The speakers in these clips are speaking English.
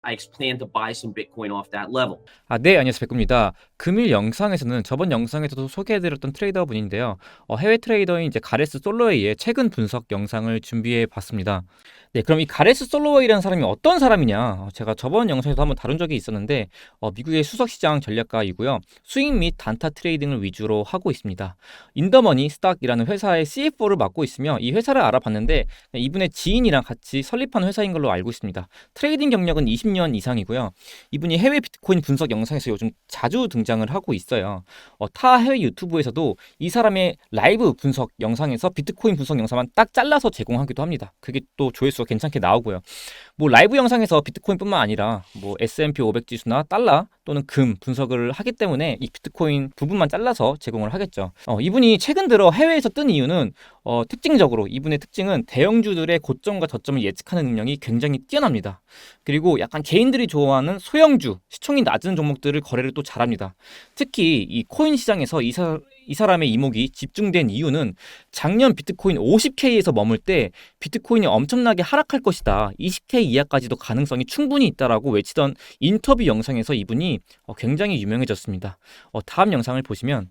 I plan to buy some Bitcoin off that level. 네, 안녕하세요. 백구입니다. 금일 영상에서는 저번 영상에서도 소개해드렸던 트레이더 분인데요. 해외 트레이더인 이제 가레스 솔로웨이의 최근 분석 영상을 준비해 봤습니다. 네, 그럼 이 가레스 솔로웨이라는 사람이 어떤 사람이냐? 제가 저번 영상에서 한번 다룬 적이 있었는데, 미국의 수석시장 전략가이고요. 수익 및 단타 트레이딩을 위주로 하고 있습니다. 인더머니 스탁이라는 회사의 CFO를 맡고 있으며 이 회사를 알아봤는데 이분의 지인이랑 같이 설립한 회사인 걸로 알고 있습니다. 트레이딩 경력은 20년 이상이고요. 이분이 해외 비트코인 분석 영상에서 요즘 자주 등장을 하고 있어요. 타 해외 유튜브에서도 이 사람의 라이브 분석 영상에서 비트코인 분석 영상만 딱 잘라서 제공하기도 합니다. 그게 또 조회수가 괜찮게 나오고요. 뭐 라이브 영상에서 비트코인뿐만 아니라 뭐 S&P 500 지수나 달러 또는 금 분석을 하기 때문에 이 비트코인 부분만 잘라서 제공을 하겠죠. 이분이 최근 들어 해외에서 뜬 이유는 특징적으로 이분의 특징은 대형주들의 고점과 저점을 예측하는 능력이 굉장히 뛰어납니다. 그리고 약간 개인들이 좋아하는 소형주, 시총이 낮은 종목들을 거래를 또 잘합니다. 특히 이 코인 시장에서 이 사람의 이목이 집중된 이유는 작년 비트코인 50K에서 머물 때 비트코인이 엄청나게 하락할 것이다. 20K 이하까지도 가능성이 충분히 있다라고 외치던 인터뷰 영상에서 이분이 굉장히 유명해졌습니다. 다음 영상을 보시면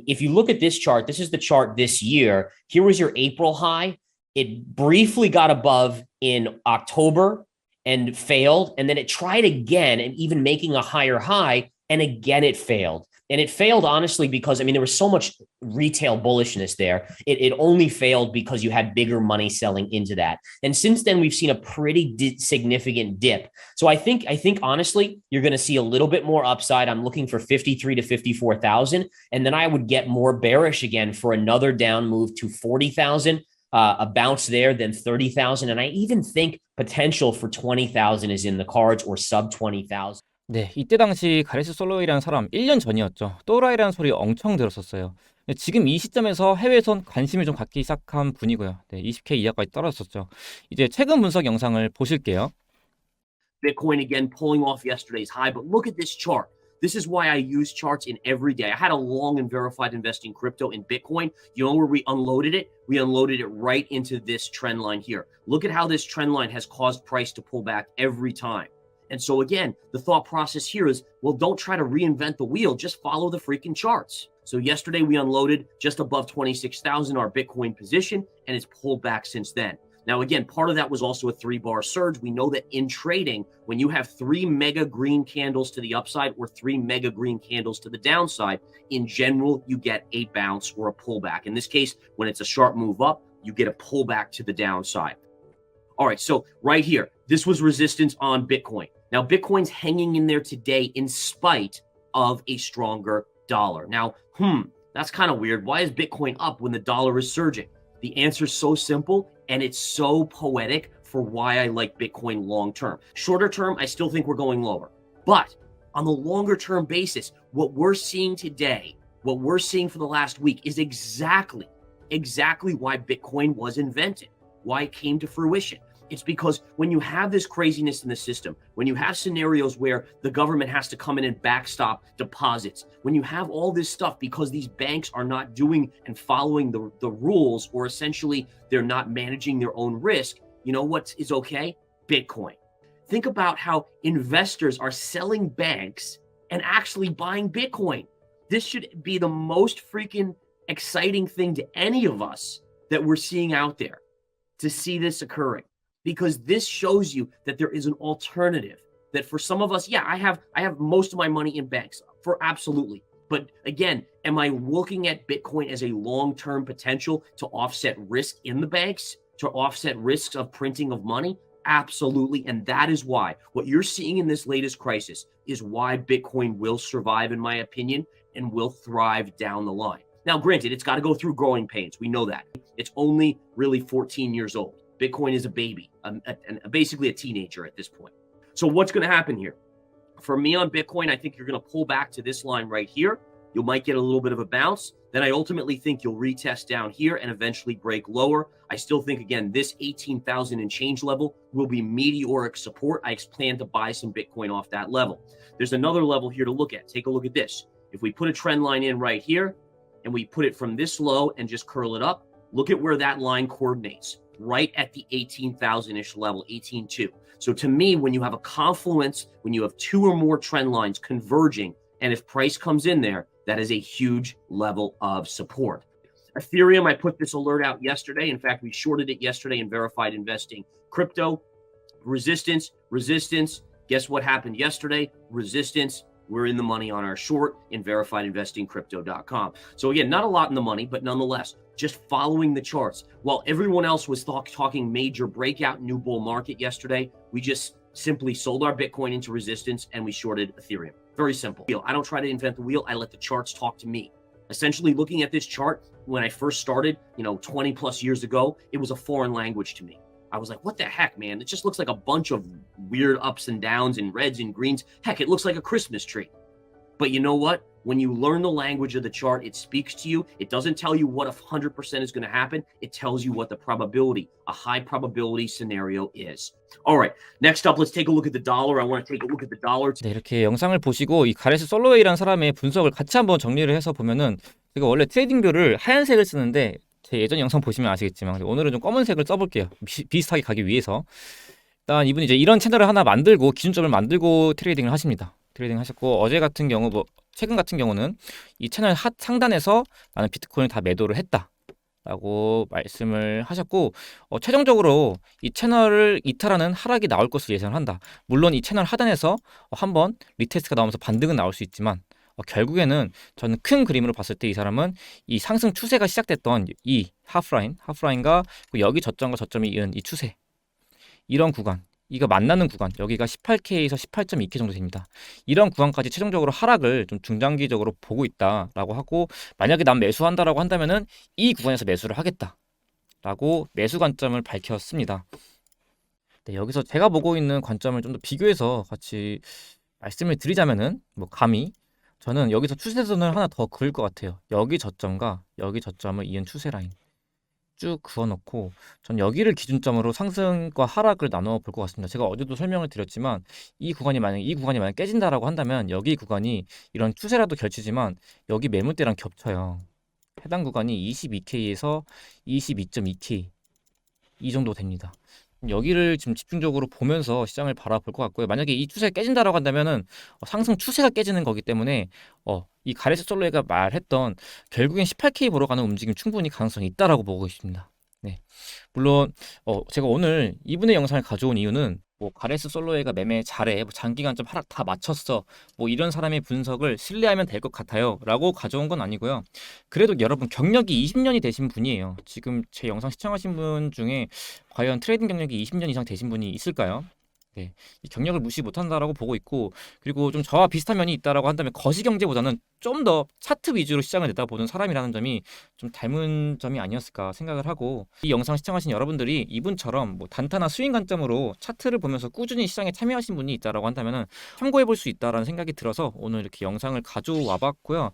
If you look at this chart, this is the chart this year. Here was your April high. It briefly got above in October and failed. And then it tried again and even making a higher high. And again, it failed. And it failed, honestly, because, I mean, there was so much retail bullishness there. It only failed because you had bigger money selling into that. And since then, we've seen a pretty significant dip. So I think honestly, you're going to see a little bit more upside. I'm looking for 53 to 54,000. And then I would get more bearish again for another down move to 40,000. A bounce there, then 30,000. And I even think potential for 20,000 is in the cards or sub 20,000. 네, 이때 당시 가레스 솔로웨이라는 사람 1년 전이었죠. 또라이라는 소리 엄청 들었었어요. 지금 이 시점에서 해외에선 관심을 좀 갖기 시작한 분이고요. 네, 20K 이하까지 떨어졌었죠. 이제 최근 분석 영상을 보실게요. Bitcoin again pulling off yesterday's high, but look at this chart. This is why I use charts in every day. I had a long and verified investing crypto in Bitcoin. You know where we unloaded it? We unloaded it right into this trend line here. Look at how this trend line has caused price to pull back every time. And so again, the thought process here is, well, don't try to reinvent the wheel, just follow the freaking charts. So yesterday we unloaded just above 26,000 our Bitcoin position, and it's pulled back since then. Now, again, part of that was also a 3-bar surge. We know that in trading, when you have 3 mega green candles to the upside or 3 mega green candles to the downside, in general, you get a bounce or a pullback. In this case, when it's a sharp move up, you get a pullback to the downside. All right, so right here, this was resistance on Bitcoin. Now, Bitcoin's hanging in there today in spite of a stronger dollar. Now, that's kind of weird. Why is Bitcoin up when the dollar is surging? The answer is so simple, and it's so poetic for why I like Bitcoin long term. Shorter term, I still think we're going lower. But on the longer term basis, what we're seeing today, what we're seeing for the last week is exactly why Bitcoin was invented, why it came to fruition. It's because when you have this craziness in the system, when you have scenarios where the government has to come in and backstop deposits, when you have all this stuff because these banks are not doing and following the rules, or essentially they're not managing their own risk, you know what is okay? Bitcoin. Think about how investors are selling banks and actually buying Bitcoin. This should be the most freaking exciting thing to any of us that we're seeing out there, to see this occurring. Because this shows you that there is an alternative, that for some of us, yeah, I have most of my money in banks, for absolutely. But again, am I looking at Bitcoin as a long-term potential to offset risk in the banks, to offset risks of printing of money? Absolutely. And that is why what you're seeing in this latest crisis is why Bitcoin will survive, in my opinion, and will thrive down the line. Now, granted, it's got to go through growing pains. We know that. It's only really 14 years old. Bitcoin is a baby, basically a teenager at this point. So what's going to happen here? For me on Bitcoin, I think you're going to pull back to this line right here. You might get a little bit of a bounce. Then I ultimately think you'll retest down here and eventually break lower. I still think, again, this 18,000 and change level will be meteoric support. I plan to buy some Bitcoin off that level. There's another level here to look at. Take a look at this. If we put a trend line in right here and we put it from this low and just curl it up, look at where that line coordinates. Right at the 18,000-ish level, 18.2. So to me, when you have a confluence, when you have two or more trend lines converging, and if price comes in there, that is a huge level of support. Ethereum, I put this alert out yesterday. In fact, we shorted it yesterday in Verified Investing Crypto. Resistance, resistance. Guess what happened yesterday? Resistance. We're in the money on our short in verifiedinvestingcrypto.com. So again, not a lot in the money, but nonetheless, just following the charts. While everyone else was talking major breakout new bull market yesterday, we just simply sold our Bitcoin into resistance and we shorted Ethereum. Very simple. I don't try to invent the wheel. I let the charts talk to me. Essentially, looking at this chart, when I first started, 20 plus years ago, it was a foreign language to me. I was like, what the heck, man? It just looks like a bunch of weird ups and downs and reds and greens. Heck, it looks like a Christmas tree. But you know what? When you learn the language of the chart, it speaks to you. It doesn't tell you what 100% is going to happen. It tells you what the probability, a high probability scenario is. All right, next up, let's take a look at the dollar. I want to take a look at the dollar. 네, 이렇게 영상을 보시고 이 가레스 솔로웨이라는 사람의 분석을 같이 한번 정리를 해서 보면은 제가 원래 트레이딩뷰를 하얀색을 쓰는데 제 예전 영상 보시면 아시겠지만 오늘은 좀 검은색을 써볼게요. 비슷하게 가기 위해서. 일단 이분이 이제 이런 채널을 하나 만들고 기준점을 만들고 트레이딩을 하십니다. 트레이딩 하셨고 어제 같은 경우 최근 같은 경우는 이 채널 상단에서 나는 비트코인을 다 매도를 했다 라고 말씀을 하셨고 최종적으로 이 채널을 이탈하는 하락이 나올 것을 예상을 한다. 물론 이 채널 하단에서 한번 리테스트가 나오면서 반등은 나올 수 있지만 결국에는 저는 큰 그림으로 봤을 때 이 사람은 이 상승 추세가 시작됐던 이 하프라인과 여기 저점과 저점이 이은 이 추세, 이런 구간, 이거 만나는 구간, 여기가 18K에서 18.2K 정도 됩니다. 이런 구간까지 최종적으로 하락을 좀 중장기적으로 보고 있다라고 하고, 만약에 난 매수한다라고 한다면은 이 구간에서 매수를 하겠다라고 매수 관점을 밝혔습니다. 네, 여기서 제가 보고 있는 관점을 좀 더 비교해서 같이 말씀을 드리자면은 감히 저는 여기서 추세선을 하나 더 그을 것 같아요. 여기 저점과 여기 저점을 이은 추세 라인 쭉 그어놓고 전 여기를 기준점으로 상승과 하락을 나눠 볼 것 같습니다. 제가 어제도 설명을 드렸지만 이 구간이 만약 깨진다라고 한다면 여기 구간이 이런 추세라도 결치지만 여기 매물대랑 겹쳐요. 해당 구간이 22K에서 22.2K 이 정도 됩니다. 여기를 지금 집중적으로 보면서 시장을 바라볼 것 같고요. 만약에 이 추세가 깨진다라고 한다면은 상승 추세가 깨지는 거기 때문에 이 가레스 솔로웨이가 말했던 결국엔 18K 보러 가는 움직임 충분히 가능성이 있다라고 보고 있습니다. 네, 물론 제가 오늘 이분의 영상을 가져온 이유는 가레스 솔로웨이가 매매 잘해, 장기간점 하락 다 맞췄어, 이런 사람의 분석을 신뢰하면 될 것 같아요 라고 가져온 건 아니고요. 그래도 여러분 경력이 20년이 되신 분이에요. 지금 제 영상 시청하신 분 중에 과연 트레이딩 경력이 20년 이상 되신 분이 있을까요? 네, 이 경력을 무시 못한다라고 보고 있고, 그리고 좀 저와 비슷한 면이 있다라고 한다면 거시경제보다는 좀 더 차트 위주로 시장을 내다보는 사람이라는 점이 좀 닮은 점이 아니었을까 생각을 하고, 이 영상 시청하신 여러분들이 이분처럼 단타나 스윙 관점으로 차트를 보면서 꾸준히 시장에 참여하신 분이 있다라고 한다면 참고해 볼 수 있다라는 생각이 들어서 오늘 이렇게 영상을 가져와 봤고요.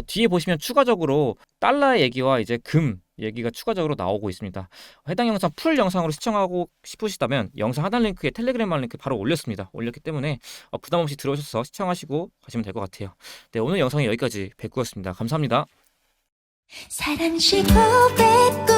뒤에 보시면 추가적으로 달러 얘기와 이제 금 얘기가 추가적으로 나오고 있습니다. 해당 영상 풀 영상으로 시청하고 싶으시다면 영상 하단 링크에 텔레그램 링크 바로 올렸기 때문에 부담 없이 들어오셔서 시청하시고 가시면 될 것 같아요. 네, 오늘 영상이 여기까지 백구였습니다. 감사합니다. 사랑 쉬고 뺏고